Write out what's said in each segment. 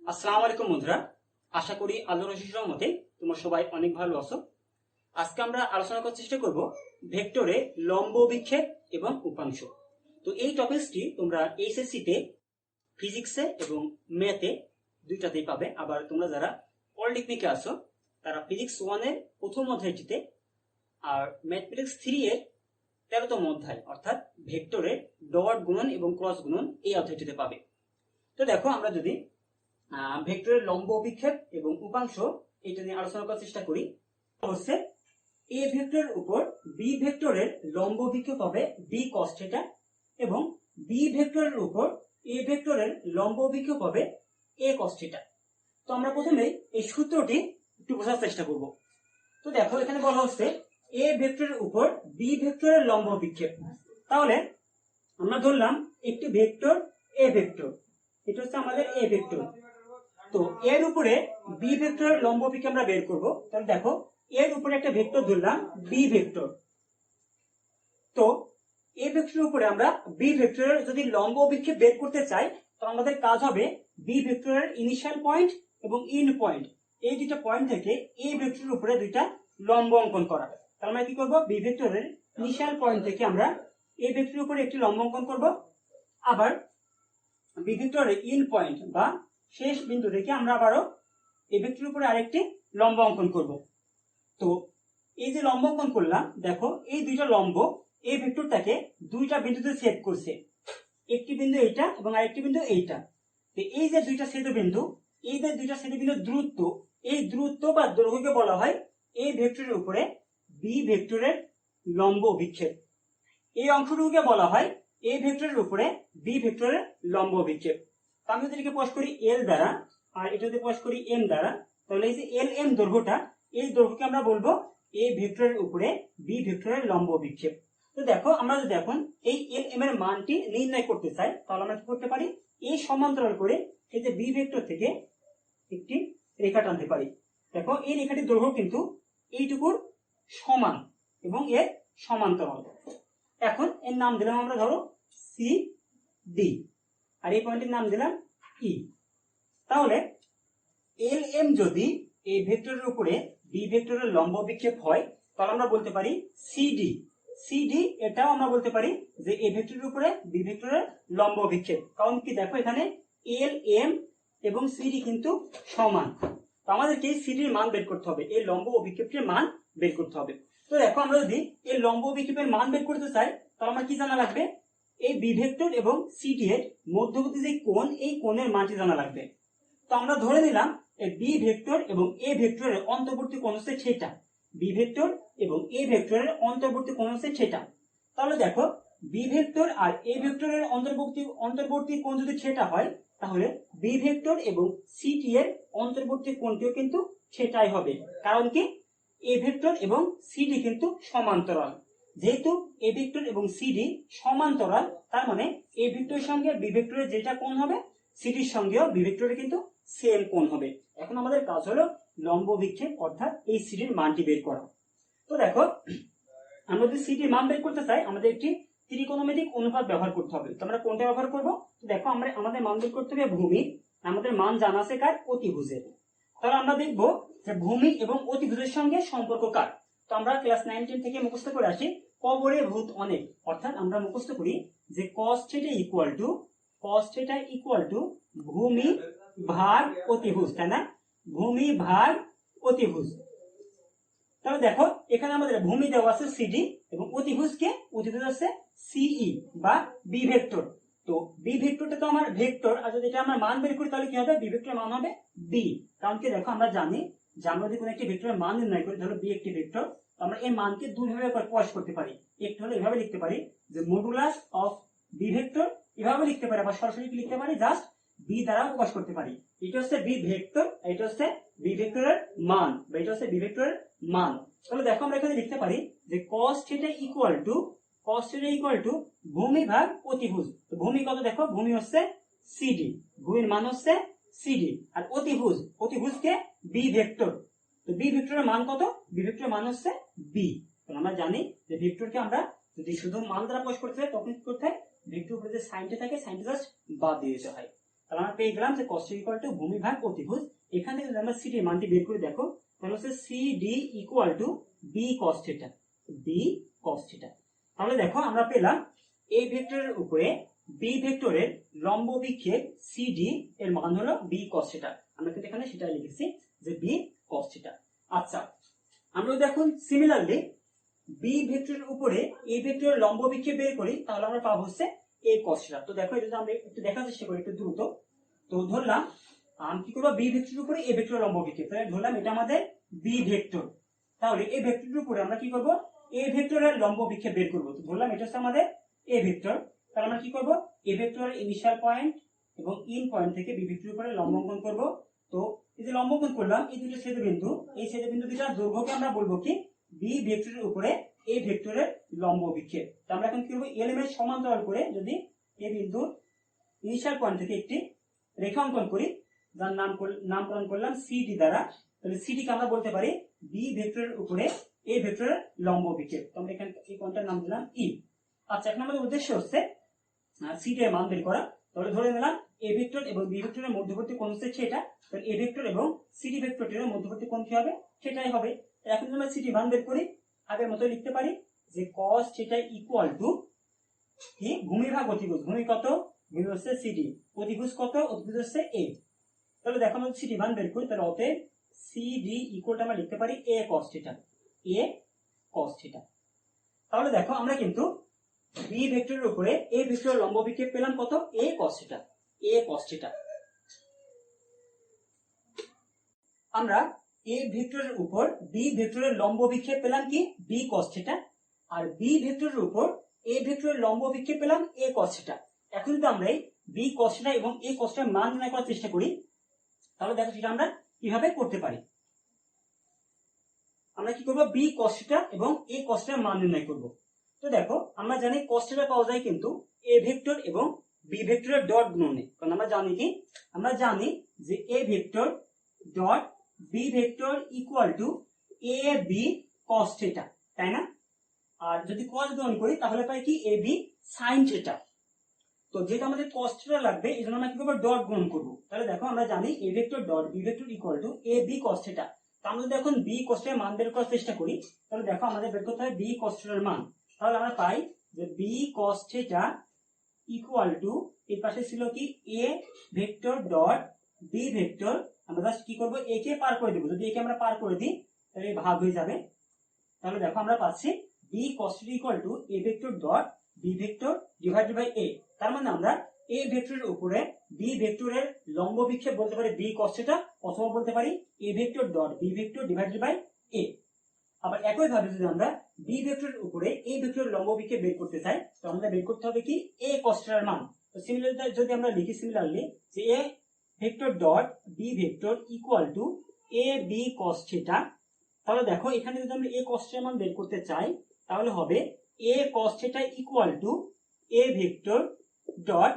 আসসালামু আলাইকুম বন্ধুরা, আশা করি আল্লাহর অশেষ রহমতে তোমরা সবাই অনেক ভালো আছো। আজকে আমরা আলোচনা করার চেষ্টা করব ভেক্টরে লম্ব বিক্ষেপ এবং উপাংশ। তো এই টপিকসটি তোমরা এইচএসসি তে ফিজিক্সে এবং ম্যাথে দুইটাতেই পাবে। আবার তোমরা যারা পলিটেকনিকে আছো তারা ফিজিক্স 1 এর প্রথম অধ্যায়টিতে আর ম্যাথমেটিক্স 3 এর 13তম অধ্যায় অর্থাৎ ভেক্টরের ডট গুণন এবং ক্রস গুণন এই অধ্যায়টিতে পাবে। তো দেখো, আমরা যদি ভেক্টরের লম্ব অভিক্ষেপ এবং উপাংশ এটা নিয়ে আলোচনা করার চেষ্টা করি, হচ্ছে এ ভেক্টরের উপর বি ভেক্টরের লম্ব অভিক্ষেপ হবে বি কস থিটা এবং বি ভেক্টরের উপর এ ভেক্টরের লম্ব অভিক্ষেপ হবে এ কস থিটা। তো আমরা প্রথমে এই সূত্রটি একটু বোঝার চেষ্টা করব। তো দেখো, এখানে বলা হচ্ছে এ ভেক্টরের উপর বি ভেক্টরের লম্ব অভিক্ষেপ। তাহলে আমরা ধরলাম একটি ভেক্টর এ ভেক্টর, এটা হচ্ছে আমাদের এ ভেক্টর। তো এর উপরে বি ভেক্টরের লম্ব অভিক্ষেপ আমরা বের করব। তাহলে দেখো, এর উপরে একটা ভেক্টর ধরলাম বি ভেক্টর। তো এ ভেক্টরের উপরে আমরা বি ভেক্টরের যদি লম্ব অভিক্ষেপ বের করতে চাই, তো আমাদের কাজ হবে বি ভেক্টরের ইনিশিয়াল পয়েন্ট এবং ইন্ড পয়েন্ট, এই দুইটা পয়েন্ট থেকে এ ভেক্টরের উপরে দুইটা লম্ব অঙ্কন করা। তাহলে আমরা কি করব, বি ভেক্টরের ইনিশিয়াল পয়েন্ট থেকে আমরা এ ভেক্টরের উপরে একটি লম্ব অঙ্কন করব, আবার বি ভেক্টরের ইন্ড পয়েন্ট বা শেষ বিন্দু থেকে আমরা আবারও এই ভেক্টরের উপরে আরেকটি লম্ব অঙ্কন করব। তো এই যে লম্ব অঙ্কন করলাম, দেখো এই দুইটা লম্ব এই ভেক্টরটাকে দুইটা বিন্দুতে ছেদ করছে, একটি বিন্দু এইটা এবং আরেকটি বিন্দু এইটা। তো এই যে দুইটা ছেদবিন্দু, এই যে দুইটা ছেদবিন্দুর দূরত্ব, এই দূরত্ব বা দৈর্ঘ্যকে বলা হয় এই ভেক্টরের উপরে বি ভেক্টরের লম্ব অভিক্ষেপ। এই অংশটুকুকে বলা হয় এই ভেক্টরের উপরে বি ভেক্টরের লম্ব অভিক্ষেপ। আমি যদি এটাকে প্রকাশ করি এল দ্বারা আর এটা যদি প্রকাশ করি এম দ্বারা, তাহলে এই যে এল এম দৈর্ঘ্যটা, এই দৈর্ঘ্যকে আমরা বলবো এ ভেক্টরের উপরে বি ভেক্টরের লম্ব অভিক্ষেপ। তো দেখো, আমরা যদি এখন এই এল এম এর মানটি নির্ণয় করতে চাই, তাহলে আমরা কি করতে পারি, এই সমান্তরাল করে এই যে বি ভেক্টর থেকে একটি রেখা টানতে পারি। দেখো, এই রেখাটির দৈর্ঘ্য কিন্তু এইটুকুর সমান এবং এর সমান্তরাল। এখন এর নাম দিলাম আমরা, ধরো সি ডি, আর এই পয়েন্টের নাম দিলাম ই। তাহলে এল এম যদি এই ভেক্টরের উপরে বি ভেক্টরের লম্ব বিক্ষেপ হয়, তাহলে আমরা বলতে পারি সিডি। সিডি এটাও আমরা বলতে পারি যে এই ভেক্টরের উপরে বি ভেক্টরের লম্ব বিক্ষেপ। কারণ কি, দেখো এখানে এল এম এবং সিডি কিন্তু সমান। তো আমাদেরকে সিডির মান বের করতে হবে, এই লম্ব অভিক্ষেপের মান বের করতে হবে। তো দেখো, আমরা যদি এই লম্ব অভিক্ষেপের মান বের করতে চাই, তাহলে আমার কি জানা লাগবে, এই বি ভেক্টর এবং সিডি এর মধ্যবর্তী যে কোণ, এই কোণের মানটি জানা লাগবে। তো আমরা ধরে নিলাম বি ভেক্টর এবং এ ভেক্টরের অন্তর্বর্তী কোণ হচ্ছে থিটা, বি ভেক্টর এবং এ ভেক্টরের অন্তর্বর্তী কোণ হচ্ছে থিটা। তাহলে দেখো, বি ভেক্টর আর এ ভেক্টরের অন্তর্বর্তী কোণ যদি থিটা হয়, তাহলে বি ভেক্টর এবং সিটি এর অন্তর্বর্তী কোণটিও কিন্তু থিটাই হবে। কারণ কি, এ ভেক্টর এবং সিডি কিন্তু সমান্তরাল। যেহেতু এ ভেক্টর এবং সিডি সমান্তরাল, তার মানে এ ভেক্টরের সঙ্গে বি ভেক্টরের যেটা কোণ হবে, সিডির সঙ্গেও বি ভেক্টরের কিন্তু সেম কোণ হবে। এখন আমাদের কাজ হলো লম্ব বিক্ষেপ অর্থাৎ এই সিডির মানটি বের করা। তো দেখো, আমরা যদি সিডির মান বের করতে চাই, আমাদের একটি ত্রিকোণমিতিক অনুপাত ব্যবহার করতে হবে। তো আমরা কোনটা ব্যবহার করব, তো দেখো, আমাদের মান বের করতে হবে ভূমি, আমাদের মান জানা আছে কার, অতিভুজের। তাহলে আমরা দেখব যে ভূমি এবং অতিভুজের সঙ্গে সম্পর্ক কার। তো আমরা ক্লাস 9 10 থেকে মুখস্থ করে আসি কবরে ভূত অনেক, অর্থাৎ আমরা মুখস্থ করি যে cos θ ইকুয়াল টু ভূমি ভাগ অতিভুজ, তাই না, ভূমি ভাগ অতিভুজ। তাহলে দেখো, এখানে আমাদের ভূমি দেওয়া আছে সিডি এবং অতিভুজ আছে সিই বা বি ভেক্টর। তো বি ভেক্টরটা তো আমার ভেক্টর, আর যদি এটা আমরা মান বের করি তাহলে কি হবে, বি ভেক্টরের মান হবে বি। কারণ কি, দেখো আমরা জানি যে আমরা যদি কোনো একটি ভেক্টরের মান নির্ণয় করি, ধরো বি একটি ভেক্টর, আমরা এই মানকে দুই ভাবে প্রকাশ করতে পারি। একটি হলো এভাবে লিখতে পারি যে মডুলাস অফ বি ভেক্টর, এভাবে লিখতে পারি, আবার সরাসরি লিখতে পারি জাস্ট বি দ্বারা প্রকাশ করতে পারি। এটা হচ্ছে বি ভেক্টর, এটা হচ্ছে বি ভেক্টরের মান, বা এটা হচ্ছে বি ভেক্টরের মান। তাহলে দেখো, আমরা এখানে লিখতে পারি যে cos θ ইকুয়াল টু ভূমি ভাগ অতিভুজ। তো ভূমি কত, দেখো ভূমি হচ্ছে সিডি, ভূমির মান হচ্ছে সিডি, আর অতিভুজকে বি ভেক্টর। তো বি ভেক্টরের মান কত, বি ভেক্টরের মান হচ্ছে বি। তাহলে আমরা জানি যে ভেক্টরকে আমরা যদি শুধু মান দ্বারা প্রকাশ করতে চাই, তখন কি করতে হয়, ভেক্টর উপরে যে সাইনটা থাকে, সাইনটা জাস্ট বাদ দিয়ে দিতে হয়। তাহলে আমরা পেয়ে গেলাম যে cos θ ইকুয়াল টু ভূমি ভাগ অতিভুজ। এখান থেকে যদি আমরা সিডি এর মানটি বের করে দেখো তাহলে হচ্ছে CD equal to B cos θ, B cos θ। তাহলে দেখো আমরা পেলাম এ ভেক্টরের উপরে বি ভেক্টরের লম্ব বিক্ষেপ সিডি এর মান হলো বি cos θ। আমরা কিন্তু এখানে সেটা লিখেছি যে বি cos θ। আচ্ছা, আমরা যদি এখন সিমিলারলি বি ভেক্টরের উপরে এ ভেক্টরের লম্ব বিক্ষেপ বের করি তাহলে আমরা পাবো হচ্ছে এ cos θ। তো দেখো এটা আমরা একটু দেখার চেষ্টা করি একটু দ্রুত। তো ধরলাম আমি কি করবো, বি ভেক্টরের উপরে এ ভেক্টরের লম্ব বিক্ষেপ, তাহলে ধরলাম এটা আমাদের বি ভেক্টর। তাহলে এই ভেক্টরের উপরে আমরা কি করব, এ ভেক্টরের লম্ব বিক্ষেপ বের করব। তো ধরলাম এটা হচ্ছে আমাদের এ ভেক্টর, তাহলে আমরা কি করব, এ ভেক্টরের ইনিশিয়াল পয়েন্ট এবং ইন পয়েন্ট থেকে বি ভেক্টরের উপরে লম্ব অঙ্কন করব। তো এই যে লম্ব অঙ্কন করলাম এই দুটো ছেদবিন্দু, এই ছেদবিন্দু দুটার দৈর্ঘ্যকে আমরা বলবো কি বি ভেক্টরের উপরে এ ভেক্টরের লম্ব বিক্ষেপ। তো আমরা এখন কি করব, এলিমেন্ট সমান্তরাল করে যদি এ বিন্দুর ইনিশিয়াল পয়েন্ট থেকে একটি রেখা অঙ্কন করি যার নামকরণ করলাম সিডি দ্বারা, তাহলে সিডি কে আমরা বলতে পারি বি ভেক্টরের উপরে এ ভেক্টরের লম্ব বিক্ষেপ। তো আমরা এখানে এই কোণটার নাম দিলাম ই। আচ্ছা, এখন আমাদের উদ্দেশ্য হচ্ছে সিডি এর মান বের করা। তাহলে ধরে নিলাম এ ভেক্টর এবং বি ভেক্টরের মধ্যবর্তী কোণ হচ্ছে সেটা, তাহলে এ ভেক্টর এবং সিডি ভেক্টরের মধ্যবর্তী কোণ কি হবে, সেটাই হবে। এখন যদি আমরা সিডি মান বের করি আগের মতো লিখতে পারি যে cos θ ইকুয়াল টু কি ভূমি ভাগ অতিভুজ। ভূমি কত, ভূমি হচ্ছে সিডি, অতিভুজ কত, অতিভুজ হচ্ছে এ। তাহলে দেখো আমরা সিডি মান বের করি, তাহলে অতএব সিডি ইকুয়াল টু আমরা লিখতে পারি এ cos θ, এ cos θ। তাহলে দেখো আমরা কিন্তু বি ভেক্টরের উপরে এ ভেক্টরের লম্ব বিক্ষেপ পেলাম কত, এ cos θ, এ cos θ। আমরা এ ভেক্টরের উপর বি ভেক্টরের লম্ব বিক্ষেপ পেলাম কি বি cos θ, আর বি ভেক্টরের উপর এ ভেক্টরের লম্ব বিক্ষেপ পেলাম এ cos θ। এখন যদি আমরা এই বি cos θ এবং এ cos θ এর মান নির্ণয় করার চেষ্টা করি তাহলে দেখো সেটা আমরা কিভাবে করতে পারি। আমরা কি করব, বি cos θ এবং এ cos θ এর মান নির্ণয় করব। তো দেখো আমরা জানি cos θ পাওয়া যায় কিন্তু এ ভেক্টর এবং বি ভেক্টরের ডট গুণনে, কারণ আমরা জানি কি, আমরা জানি যে A vector dot B vector equal to A B cos θ, তাই না? আর যদি cos গ্রহণ করি তাহলে পাই কি এ বি sin θ। তো যেটা আমাদের cos θ লাগবে এই জন্য আমরা কি করবো, ডট গুণন করবো। তাহলে দেখো আমরা জানি A vector dot B vector equal to A B cos θ। আমরা যদি এখন বি cos θ এর মান বের করার চেষ্টা করি তাহলে দেখো আমাদের বের করতে হবে বি cos θ এর মান। তাহলে আমরা পাই যে বি cos θ ইকুয়াল টু এর পাশে ছিল কি A vector dot B vector, আমরা জাস্ট কি করবো এ কে পার করে দেবো, যদি একে আমরা পার করে দিই তাহলে ভাগ হয়ে যাবে। তাহলে দেখো আমরা পাচ্ছি B cos θ equal to A vector dot B vector divided by A. তার মানে আমরা এ ভেক্টরের উপরে বি ভেক্টরের লম্ব বিক্ষেপ বলতে পারি বি cos θ, অথবা বলতে পারি A vector dot B vector divided by A. আবার একই ভাবে যদি আমরা বি ভেক্টরের উপরে এ ভেক্টরের লম্ব বিক্ষেপ বের করতে চাই তো আমাদের বের করতে হবে কি এ cos θ এর মান। তো সিমিলারলি যদি আমরা লিখি সিমিলারলি যে A vector dot B vector equal to A B cos θ, তাহলে দেখো এখানে যদি আমরা এ cos θ এর মান বের করতে চাই তাহলে হবে A cos θ equal to A vector dot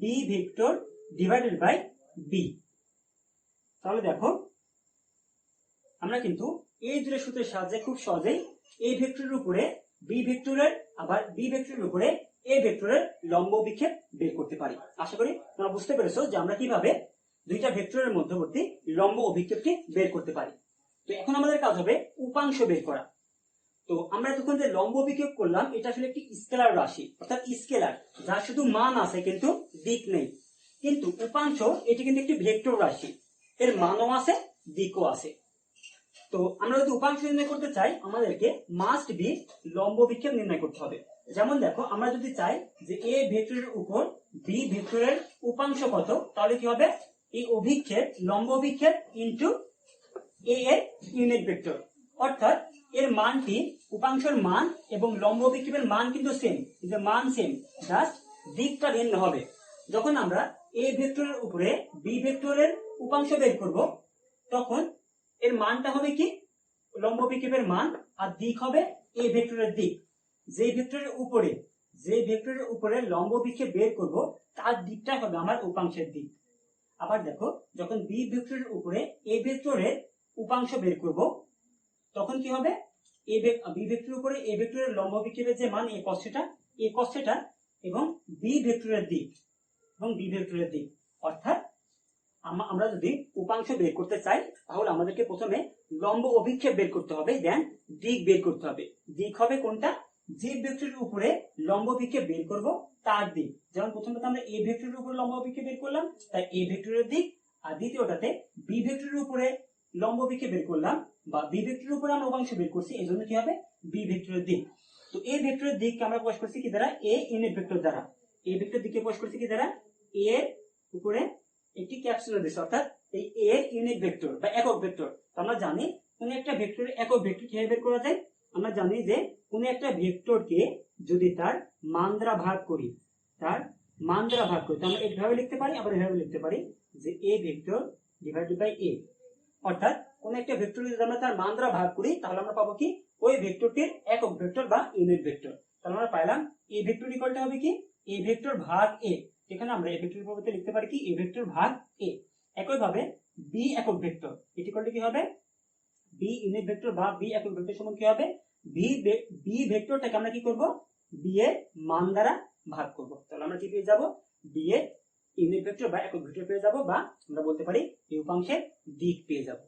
B vector divided by B. তাহলে দেখো আমরা কিন্তু এই দুটো সূত্রের সাহায্যে খুব সহজেই এ ভেক্টরের উপরে বি ভেক্টরের আবার বি ভেক্টরের উপরে এ ভেক্টরের লম্ব বিক্ষেপ বের করতে পারি। আশা করি তোমরা বুঝতে পেরেছো যে আমরা কিভাবে দুইটা ভেক্টরের মধ্যবর্তী লম্ব অভিক্ষেপটি বের করতে পারি। তো এখন আমাদের কাজ হবে উপাংশ বের করা। তো আমরা এতক্ষণ যে লম্ব বিক্ষেপ করলাম এটা আসলে একটি স্কেলার রাশি, অর্থাৎ স্কেলার যার শুধু মান আছে কিন্তু দিক নেই। কিন্তু উপাংশ এটি কিন্তু একটি ভেক্টর রাশি, এর মানও আছে দিকও আছে। তো আমরা যদি উপাংশ নির্ণয় করতে চাই আমাদেরকে মাস্ট বি লম্ব বিক্ষেপ নির্ণয় করতে হবে। যেমন দেখো আমরা যদি চাই যে এ ভেক্টরের উপর বি ভেক্টরের উপাংশ কত, তাহলে কি হবে এই অভিক্ষেপ লম্ব অভিক্ষেপ ইনটু এ এর ইউনিট ভেক্টর, অর্থাৎ এর মানটি উপাংশের মান এবং লম্ব বিক্ষেপের মান কিন্তু সেম, যে মান সেম, জাস্ট দিকটা ভিন্ন হবে। যখন আমরা এ ভেক্টরের উপরে বি ভেক্টরের উপাংশ বের করব তখন এর মানটা হবে কি লম্ব বিক্ষেপের মান, আর দিক হবে এ ভেক্টরের দিক। যে ভেক্টরের উপরে লম্ব বিক্ষেপ বের করব তার দিকটা হবে আমার উপাংশের দিক। আবার দেখো যখন বি ভেক্টরের উপরে এ ভেক্টরের উপাংশ বের করব তখন কি হবে বি ভেক্টরের উপরে এ ভেক্টরের লম্ব বিক্ষেপের যে মান এ cos θ এবং বি ভেক্টরের দিক অর্থাৎ আমরা যদি উপাংশ বের করতে চাই তাহলে আমাদেরকে প্রথমে লম্ব অভিক্ষেপ বের করতে হবে, দেন দিক বের করতে হবে। দিক হবে কোনটা? যে ভেক্টরের উপরে লম্ব অভিক্ষেপ বের করব তার দিক। যেমন প্রথমে আমরা এ ভেক্টরের উপরে লম্ব অভিক্ষেপ বের করলাম, তাই এ ভেক্টরের দিক। আর দ্বিতীয়টাতে বি ভেক্টরের উপরে লম্ব অভিক্ষেপ বের করলাম, বা বি ভেক্টরের উপরে আমরা উপাংশ বের করছি, এই জন্য কি হবে? বি ভেক্টরের দিক। তো এ ভেক্টরের দিককে আমরা প্রকাশ করছি কি দ্বারা? এ ইউনিট ভেক্টর দ্বারা। এ ভেক্টর দিককে প্রকাশ করছি কি দ্বারা? এ এর উপরে একটি ক্যাপসুলার দিচ্ছে, অর্থাৎ এই এ ইউনিট ভেক্টর বা একক ভেক্টর। আমরা জানি কোন একটা ভেক্টরের একক ভেক্টর কিভাবে বের করা যায়। আমরা জানি যে কোন একটা ভেক্টরকে যদি তার মান দ্বারা ভাগ করি, তো আমরা এইভাবে লিখতে পারি, আবার এভাবে লিখতে পারি যে এ ভেক্টর ডিভাইডেড বাই এ। অর্থাৎ কোন একটা ভেক্টর যদি আমরা তার মান দ্বারা ভাগ করি তাহলে আমরা পাবো কি? ওই ভেক্টরটির একক ভেক্টর বা ইউনিট ভেক্টর। তাহলে আমরা পাইলাম এ ভেক্টর ইকুয়ালটা হবে কি? এ ভেক্টর ভাগ এ। এখানে আমরা এ ভেক্টর পরিবর্তে লিখতে পারি কি? এ ভেক্টর ভাগ এ। একইভাবে বি একক ভেক্টর এটি ইকুয়ালটা কি হবে? বি ইউনিট ভেক্টর বা বি একক ভেক্টর সমান কি হবে? বি ভেক্টরটাকে আমরা কি করব? বি এর মান দ্বারা ভাগ করব। তাহলে আমরা কি পেয়ে যাব? বি এর ইউনিট ভেক্টর বা একক ভেক্টর পেয়ে যাব, বা আমরা বলতে পারি এই উপাংশের দিক পেয়ে যাব।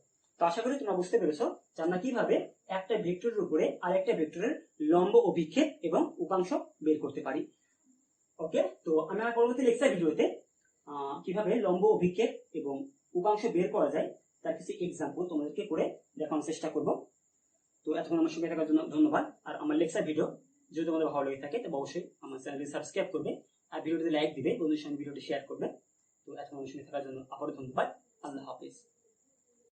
তো আশা করি তোমরা বুঝতে পেরেছো যে আমরা কিভাবে একটা ভেক্টরের উপরে আরেকটা ভেক্টরের লম্ব অভিক্ষেপ এবং উপাংশ বের করতে পারি। ওকে, তো আমি আমার পরবর্তী লেকচার ভিডিওতে কিভাবে লম্ব অভিক্ষেপ এবং উপাংশ বের করা যায় তার কিছু এক্সাম্পল তোমাদেরকে করে দেখানোর চেষ্টা করব। তো এতক্ষণ আমার সঙ্গে থাকার জন্য ধন্যবাদ। আর আমার লেকচার ভিডিও যদি তোমাদের ভালো লেগে থাকে তবে অবশ্যই আমার চ্যানেলটি সাবস্ক্রাইব করবে, আর ভিডিওটিতে লাইক দিবে, বন্ধুদের সঙ্গে ভিডিওটি শেয়ার করবে। তো এতক্ষণ আমার সঙ্গে থাকার জন্য আবারও ধন্যবাদ। আল্লাহ হাফিজ।